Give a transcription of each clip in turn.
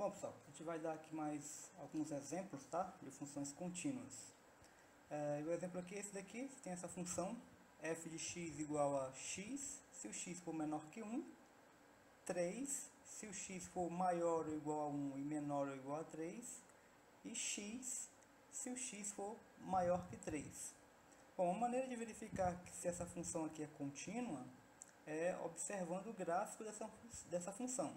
Bom, pessoal, a gente vai dar aqui mais alguns exemplos, tá? De funções contínuas. O exemplo aqui é esse daqui, você tem essa função f de x igual a x, se o x for menor que 1, 3, se o x for maior ou igual a 1 e menor ou igual a 3, e x, se o x for maior que 3. Bom, uma maneira de verificar se essa função aqui é contínua é observando o gráfico dessa função.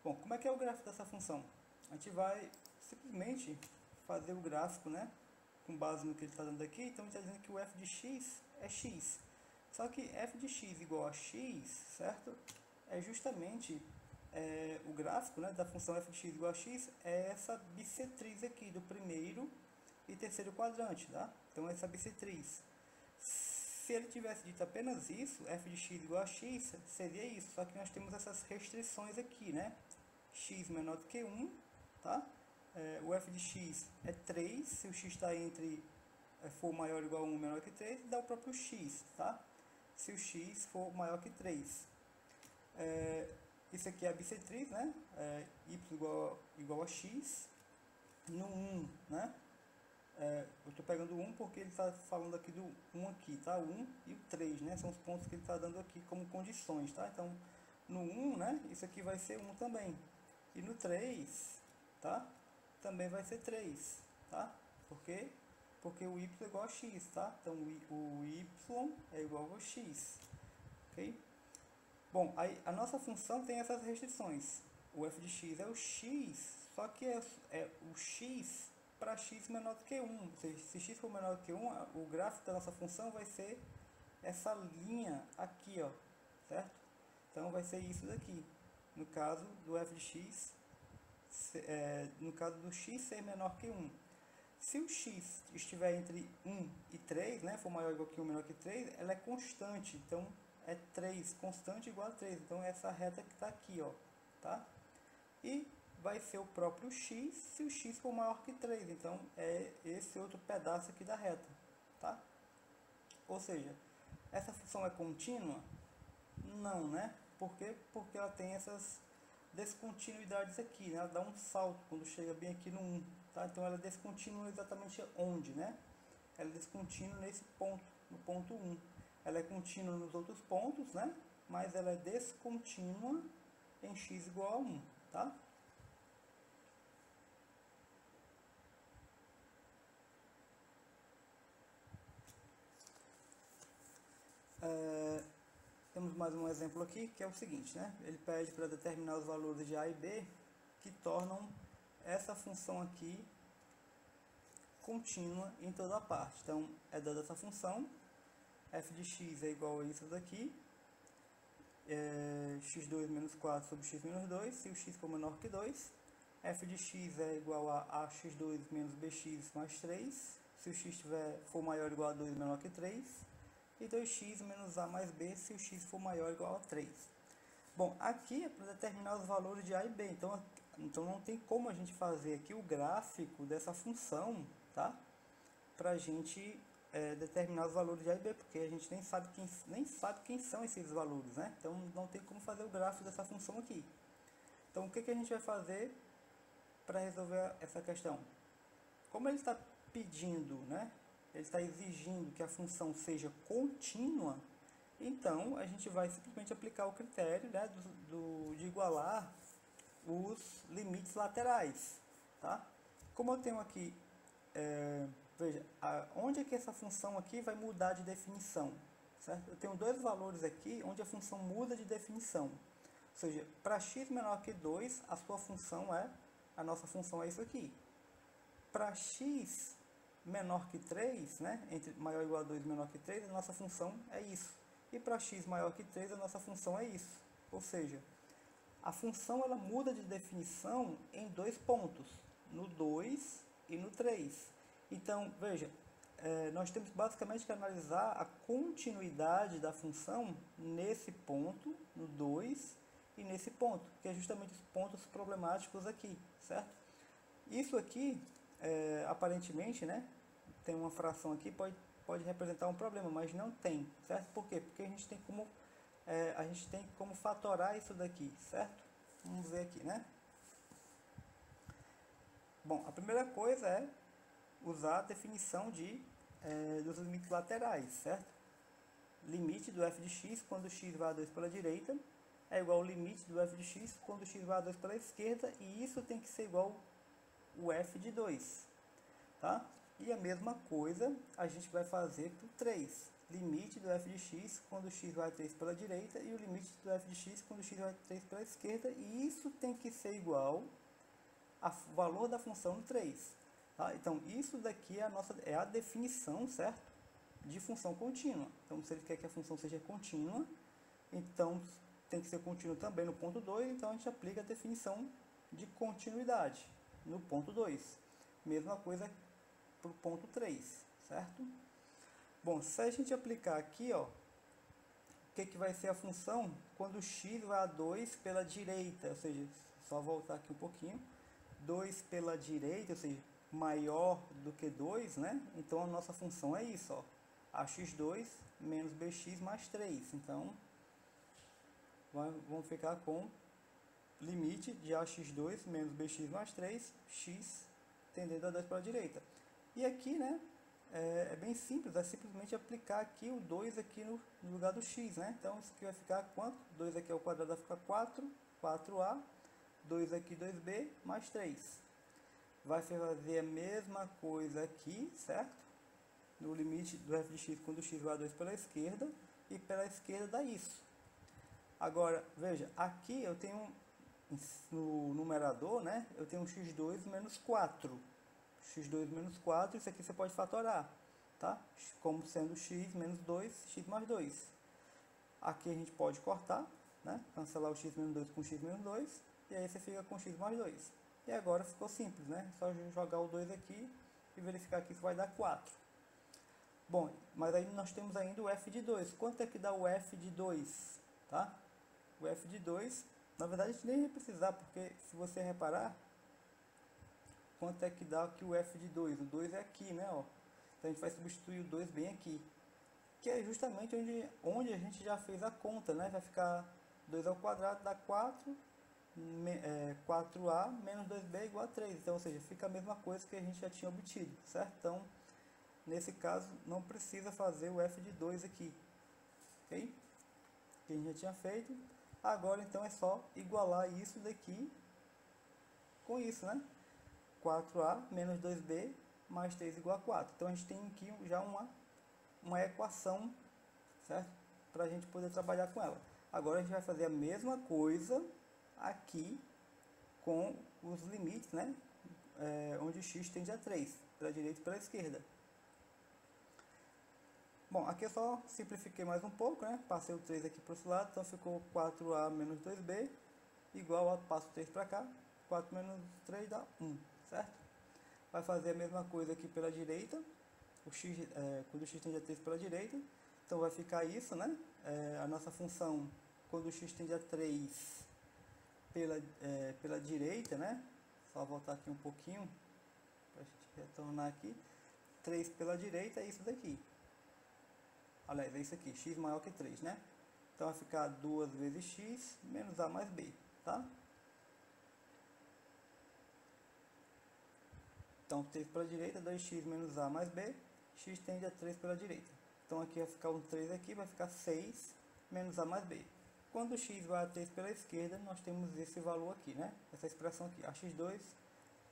Bom, como é que é o gráfico dessa função? A gente vai simplesmente fazer o gráfico, né, com base no que ele está dando aqui. Então, a gente está dizendo que o f de x é x. Só que f de x igual a x, certo? É justamente o gráfico, né, da função f de x igual a x é essa bissetriz aqui do primeiro e terceiro quadrante, tá? Então, essa bissetriz. Se ele tivesse dito apenas isso, f de x igual a x, seria isso. Só que nós temos essas restrições aqui, né? X menor do que 1, tá? O f de x é 3, se o x está entre for maior ou igual a 1, menor que 3, dá o próprio x, tá? Se o x for maior que 3. Isso aqui é a bissetriz, né? Y igual a x. No 1, né? Eu estou pegando o 1 porque ele está falando aqui do 1 aqui, tá? O 1 e o 3, né? São os pontos que ele está dando aqui como condições, tá? Então, no 1, né? Isso aqui vai ser 1 também. E no 3, tá? Também vai ser 3, tá? Por quê? Porque o y é igual a x, tá? Então, o y é igual a x, ok? Bom, aí a nossa função tem essas restrições. O f de x é o x, só que é o x para x menor do que 1. Ou seja, se x for menor do que 1, o gráfico da nossa função vai ser essa linha aqui, ó, certo? Então, vai ser isso daqui. No caso do f de x, no caso do x ser menor que 1. Se o x estiver entre 1 e 3, né, for maior ou igual que 1, menor que 3, ela é constante. Então, é 3, constante igual a 3. Então, é essa reta que está aqui, ó, tá? E vai ser o próprio x se o x for maior que 3. Então, é esse outro pedaço aqui da reta, tá? Ou seja, essa função é contínua? Não, né? Por quê? Porque ela tem essas descontinuidades aqui, né? Ela dá um salto quando chega bem aqui no 1, tá? Então, ela é descontínua exatamente onde, né? Ela é descontínua nesse ponto, no ponto 1. Ela é contínua nos outros pontos, né? Mas ela é descontínua em x igual a 1, tá? Temos mais um exemplo aqui, que é o seguinte, né? Ele pede para determinar os valores de a e b que tornam essa função aqui contínua em toda a parte. Então, é dada essa função, f de x é igual a isso daqui, x2 menos 4 sobre x menos 2, se o x for menor que 2, f de x é igual a ax2 menos bx mais 3, se o x for maior ou igual a 2, menor que 3, e 2x menos a mais b se o x for maior ou igual a 3. Bom, aqui é para determinar os valores de a e b, então não tem como a gente fazer aqui o gráfico dessa função, tá? Para a gente determinar os valores de a e b, porque a gente nem sabe quem são esses valores, né? Então não tem como fazer o gráfico dessa função aqui. Então o que a gente vai fazer para resolver essa questão? Como ele está pedindo, né? Ele está exigindo que a função seja contínua, então a gente vai simplesmente aplicar o critério, né, de igualar os limites laterais, tá? Como eu tenho aqui, veja, onde é que essa função aqui vai mudar de definição, certo? Eu tenho dois valores aqui onde a função muda de definição. Ou seja, para x menor que 2, a nossa função é isso aqui. Para x menor que 3, né, entre maior ou igual a 2 e menor que 3, a nossa função é isso. E para x maior que 3, a nossa função é isso. Ou seja, a função ela muda de definição em dois pontos, no 2 e no 3. Então, veja, nós temos basicamente que analisar a continuidade da função nesse ponto, no 2, e nesse ponto, que é justamente os pontos problemáticos aqui, certo? Isso aqui, aparentemente, né, tem uma fração aqui, pode representar um problema, mas não tem, certo? Por quê? Porque a gente tem como fatorar isso daqui, certo? Vamos ver aqui, né? Bom, a primeira coisa é usar a definição dos limites laterais, certo? Limite do f de x quando x vai a 2 pela direita é igual ao limite do f de x quando x vai a 2 pela esquerda, e isso tem que ser igual o f de 2, tá? E a mesma coisa a gente vai fazer para o 3. Limite do f de x quando x vai a 3 pela direita e o limite do f de x quando x vai a 3 pela esquerda, e isso tem que ser igual ao valor da função no 3. Tá? Então, isso daqui é a definição, certo? De função contínua. Então, se ele quer que a função seja contínua, então tem que ser contínua também no ponto 2, então a gente aplica a definição de continuidade no ponto 2. Mesma coisa para o ponto 3, certo? Bom, se a gente aplicar aqui, ó, o que vai ser a função quando x vai a 2 pela direita, ou seja, só voltar aqui um pouquinho, 2 pela direita, ou seja, maior do que 2, né? Então a nossa função é isso, ó, ax2 menos bx mais 3. Então, vamos ficar com limite de ax2 menos bx mais 3, x tendendo a 2 para a direita. E aqui, né, é bem simples, é simplesmente aplicar aqui o 2 aqui no lugar do x, né? Então, isso aqui vai ficar quanto? 2 aqui ao quadrado vai ficar 4, 4a, 2 aqui, 2b, mais 3. Vai fazer a mesma coisa aqui, certo? No limite do f de x quando x vai a 2 pela esquerda, e pela esquerda dá isso. Agora, veja, aqui eu tenho, no numerador, né, eu tenho x2 menos 4. x2 menos 4, isso aqui você pode fatorar, tá? Como sendo x menos 2, x mais 2. Aqui a gente pode cortar, né? Cancelar o x menos 2 com x menos 2, e aí você fica com x mais 2. E agora ficou simples, né? Só jogar o 2 aqui e verificar que isso vai dar 4. Bom, mas aí nós temos ainda o f de 2. Quanto é que dá o f de 2? Tá? O f de 2, na verdade a gente nem vai precisar, porque se você reparar, quanto é que dá aqui o f de 2? O 2 é aqui, né? Ó. Então a gente vai substituir o 2 bem aqui, que é justamente onde a gente já fez a conta, né? Vai ficar 2 ao quadrado dá 4, 4a menos 2b igual a 3. Então, ou seja, fica a mesma coisa que a gente já tinha obtido, certo? Então, nesse caso, não precisa fazer o f de 2 aqui, ok? Que a gente já tinha feito. Agora, então, é só igualar isso daqui com isso, né? 4a menos 2b mais 3 igual a 4. Então, a gente tem aqui já uma equação, certo? Para a gente poder trabalhar com ela. Agora, a gente vai fazer a mesma coisa aqui com os limites, né? Onde x tende a 3, pela direita e pela esquerda. Bom, aqui eu só simplifiquei mais um pouco, né? Passei o 3 aqui para esse lado, então ficou 4a menos 2b igual a, passo o 3 para cá, 4 menos 3 dá 1, certo? Vai fazer a mesma coisa aqui pela direita, quando o x tende a 3 pela direita, então vai ficar isso, né? A nossa função, quando o x tende a 3 pela direita, né? Só voltar aqui um pouquinho, para a gente retornar aqui, 3 pela direita é isso daqui. Aliás, é isso aqui, x maior que 3, né? Então vai ficar 2 vezes x menos a mais b, tá? Então 3 pela direita, 2x menos a mais b, x tende a 3 pela direita. Então aqui vai ficar um 3 aqui, vai ficar 6 menos a mais b. Quando x vai a 3 pela esquerda, nós temos esse valor aqui, né? Essa expressão aqui, ax2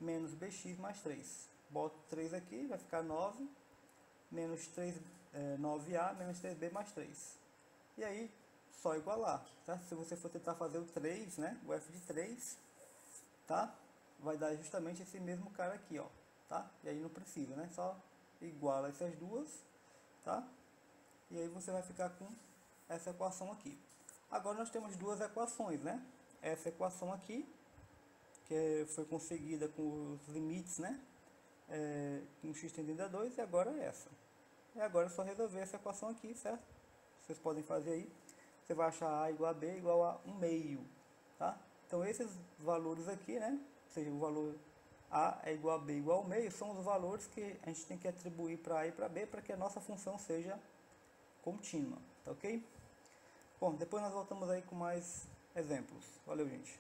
menos bx mais 3. Boto 3 aqui, vai ficar 9 menos 3, 9a menos 3b mais 3. E aí, só igualar, tá? Se você for tentar fazer o 3, né? O f de 3, tá? Vai dar justamente esse mesmo cara aqui, ó, tá? E aí não precisa, né? Só iguala essas duas, tá? E aí você vai ficar com essa equação aqui. Agora nós temos duas equações, né? Essa equação aqui, que foi conseguida com os limites, né? Com x tendendo a 2, e agora essa. E agora é só resolver essa equação aqui, certo? Vocês podem fazer aí. Você vai achar a igual a b igual a 1 meio, tá? Então esses valores aqui, né? Ou seja, o valor a é igual a b igual ao meio, são os valores que a gente tem que atribuir para a e para b para que a nossa função seja contínua, tá ok? Bom, depois nós voltamos aí com mais exemplos. Valeu, gente!